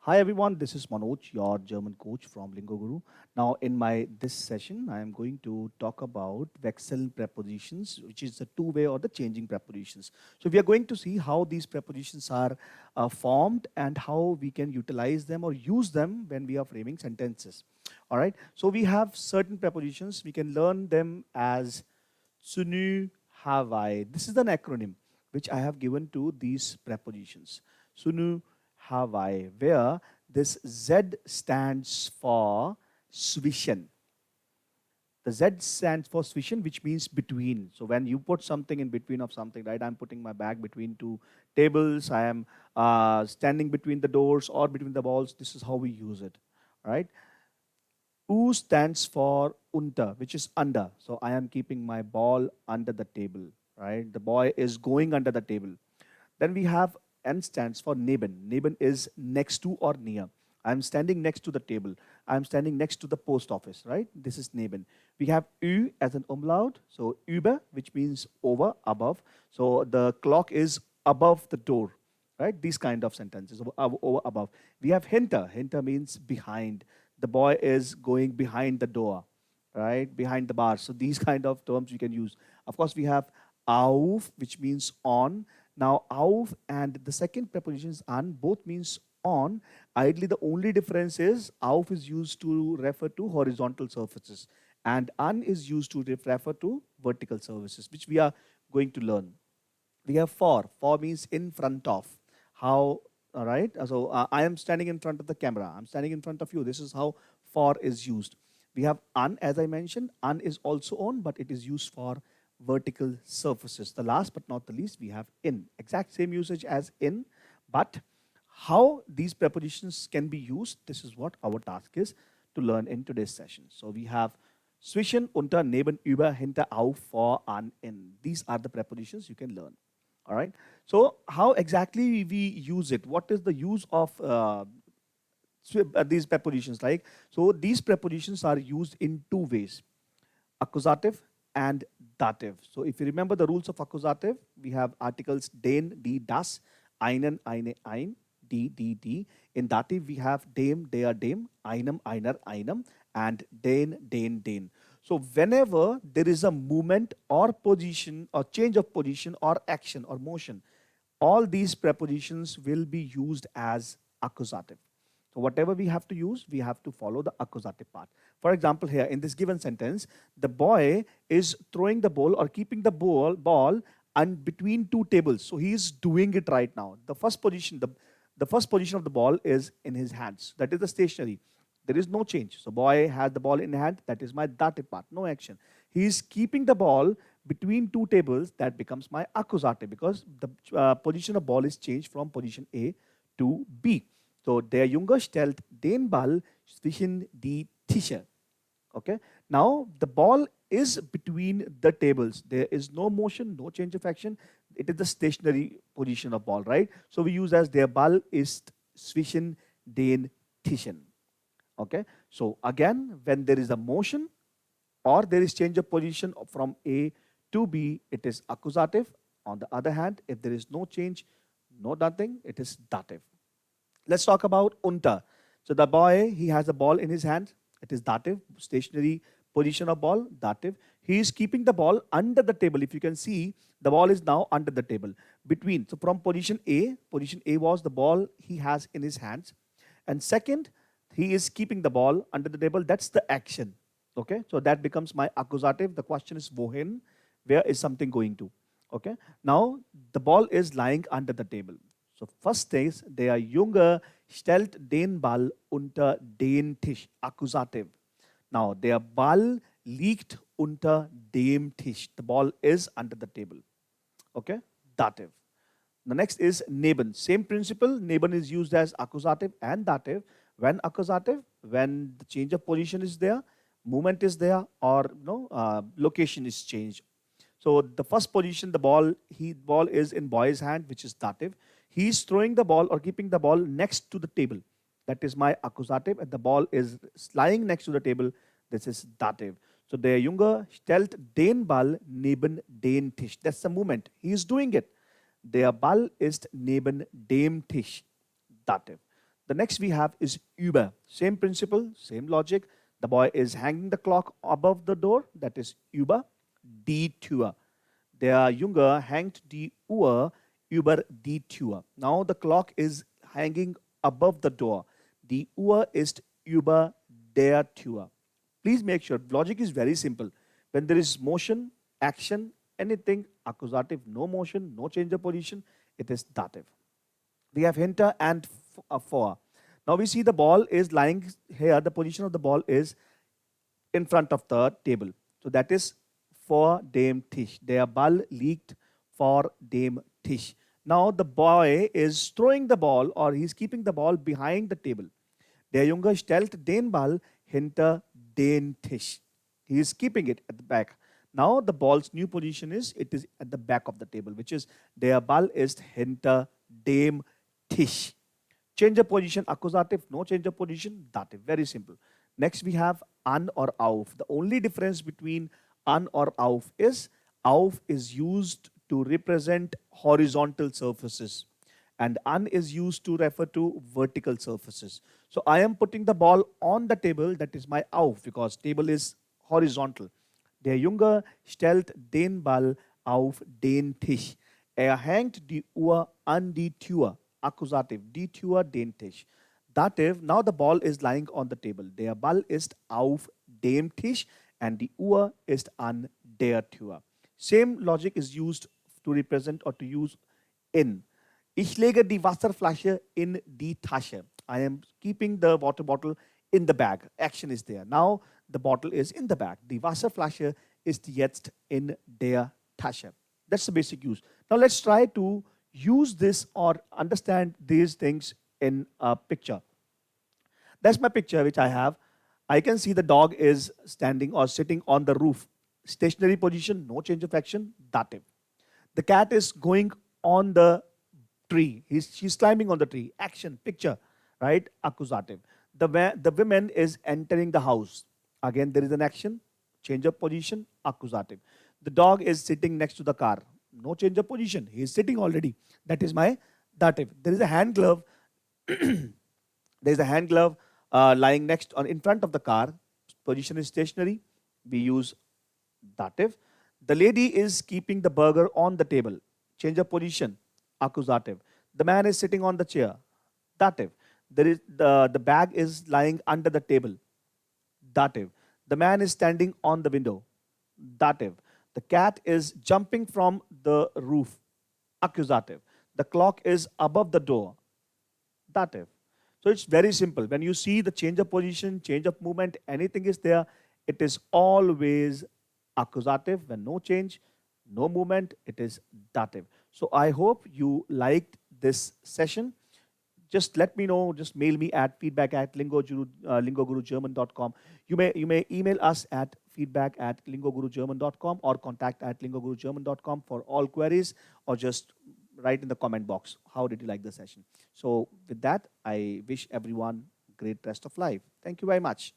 Hi everyone, this is Manoj, your German coach from Lingo Guru. Now, in my this session, I am going to talk about Wechsel prepositions, which is the two-way or the changing prepositions. So, we are going to see how these prepositions are formed and how we can utilize them or use them when we are framing sentences. All right. So, we have certain prepositions. We can learn them as Sunu Havai. This is an acronym which I have given to these prepositions. Sunu Havai, where this Z stands for zwischen. The Z stands for zwischen, which means between. So when you put something in between of something, right? I'm putting my bag between two tables. I am standing between the doors or between the walls. This is how we use it, right? U stands for unter, which is under. So I am keeping my ball under the table, right? The boy is going under the table. Then we have N stands for neban. Neban is next to or near. I'm standing next to the table. I'm standing next to the post office, right? This is neban. We have Ü as an umlaut. So über, which means over, above. So the clock is above the door, right? These kind of sentences, over, above. We have hinter. Hinter means behind. The boy is going behind the door, right? Behind the bar. So these kind of terms we can use. Of course, we have auf, which means on. Now, auf and the second preposition is an, both means on. Ideally, the only difference is auf is used to refer to horizontal surfaces and an is used to refer to vertical surfaces, which we are going to learn. We have for. For means in front of. How, all right? So I am standing in front of the camera. I'm standing in front of you. This is how for is used. We have an, as I mentioned. An is also on, but it is used for vertical surfaces. The last but not the least, we have in. Exact same usage as in, but how these prepositions can be used, this is what our task is to learn in today's session. So we have zwischen, unter, neben, über, hinter, auf, vor, an, in. These are the prepositions you can learn. All right. So how exactly we use it? What is the use of these prepositions like? So these prepositions are used in two ways: accusative and dative. So if you remember the rules of accusative, we have articles den, die, das, einen, eine, ein, die. In dative, we have dem, der, dem, einem, einer, einem, and den. So whenever there is a movement or position or change of position or action or motion, all these prepositions will be used as accusative. So whatever we have to use, we have to follow the accusative part. For example, here in this given sentence, the boy is throwing the ball or keeping the ball and between two tables. So he is doing it right now. The first position, the first position of the ball is in his hands. That is the stationary. There is no change. So boy has the ball in hand. That is my dative part. No action. He is keeping the ball between two tables. That becomes my accusative because the position of ball is changed from position A to B. So der Junge stellt den Ball zwischen die Tische. Okay. Now the ball is between the tables. There is no motion, no change of action. It is the stationary position of ball, right? So we use as der Ball ist zwischen den Tischen. Okay. So again, when there is a motion or there is change of position from A to B, it is accusative. On the other hand, if there is no change, no nothing, it is dative. Let's talk about unter. So the boy, he has a ball in his hand. It is dative, stationary position of ball, dative. He is keeping the ball under the table. If you can see, the ball is now under the table. Between, so from position A was the ball he has in his hands. And second, he is keeping the ball under the table. That's the action. Okay, so that becomes my accusative. The question is wohin, where is something going to? Okay, now the ball is lying under the table. So first is, der Junge stellt den Ball unter den Tisch. Accusative. Now, der Ball liegt unter dem Tisch. The ball is under the table. Okay, dative. The next is neben. Same principle. Neben is used as accusative and dative. When accusative, when the change of position is there, movement is there, or location is changed. So the first position, the ball is in boy's hand, which is dative. He is throwing the ball or keeping the ball next to the table. That is my accusative. And the ball is lying next to the table. This is dative. So der Junge stellt den Ball neben den Tisch. That's the movement. He is doing it. Der Ball ist neben dem Tisch. Dative. The next we have is über. Same principle, same logic. The boy is hanging the clock above the door. That is über die Tür. Der Junge hängt die Uhr über die Tür. Now the clock is hanging above the door. Die Uhr ist über der Tür. Please make sure, logic is very simple. When there is motion, action, anything, accusative, no motion, no change of position, it is dative. We have hinter and vor. Now we see the ball is lying here. The position of the ball is in front of the table. So that is vor dem Tisch. Der Ball liegt vor dem Tisch. Now the boy is throwing the ball or he's keeping the ball behind the table. Der Junge stellt den Ball hinter den Tisch. He is keeping it at the back. Now the ball's new position is, it is at the back of the table, which is der Ball ist hinter dem Tisch. Change of position, accusative, no change of position, dative. Very simple. Next we have an or auf. The only difference between an or auf is used to represent horizontal surfaces and an is used to refer to vertical surfaces. So I am putting the ball on the table, that is my auf, because table is horizontal. Der Junge stellt den Ball auf den Tisch. Hängt die Uhr an die Tür. Accusative, die Tür, den Tisch. Dative, now the ball is lying on the table. Der Ball ist auf dem Tisch and die Uhr ist an der Tür. Same logic is used to represent or to use in. Ich lege die Wasserflasche in die Tasche. I am keeping the water bottle in the bag. Action is there. Now the bottle is in the bag. Die Wasserflasche ist jetzt in der Tasche. That's the basic use. Now let's try to use this or understand these things in a picture. That's my picture which I have. I can see the dog is standing or sitting on the roof. Stationary position, no change of action, dative. The cat is going on the tree. She's climbing on the tree. Action, picture, right? Accusative. The woman is entering the house. Again, there is an action, change of position, accusative. The dog is sitting next to the car. No change of position. He is sitting already. That is my dative. There is a hand glove. There is a hand glove lying next on in front of the car. Position is stationary. We use dative. The lady is keeping the burger on the table. Change of position, accusative. The man is sitting on the chair. Dative. There is the bag is lying under the table. Dative. The man is standing on the window. Dative. The cat is jumping from the roof. Accusative. The clock is above the door. Dative. So it's very simple. When you see the change of position, change of movement, anything is there, it is always accusative. When no change, no movement, it is dative. So I hope you liked this session. Just let me know, just mail me at feedback@lingogurugerman.com. You may email us at feedback@lingogurugerman.com or contact@lingogurugerman.com for all queries, or just write in the comment box, how did you like the session? So with that, I wish everyone great rest of life. Thank you very much.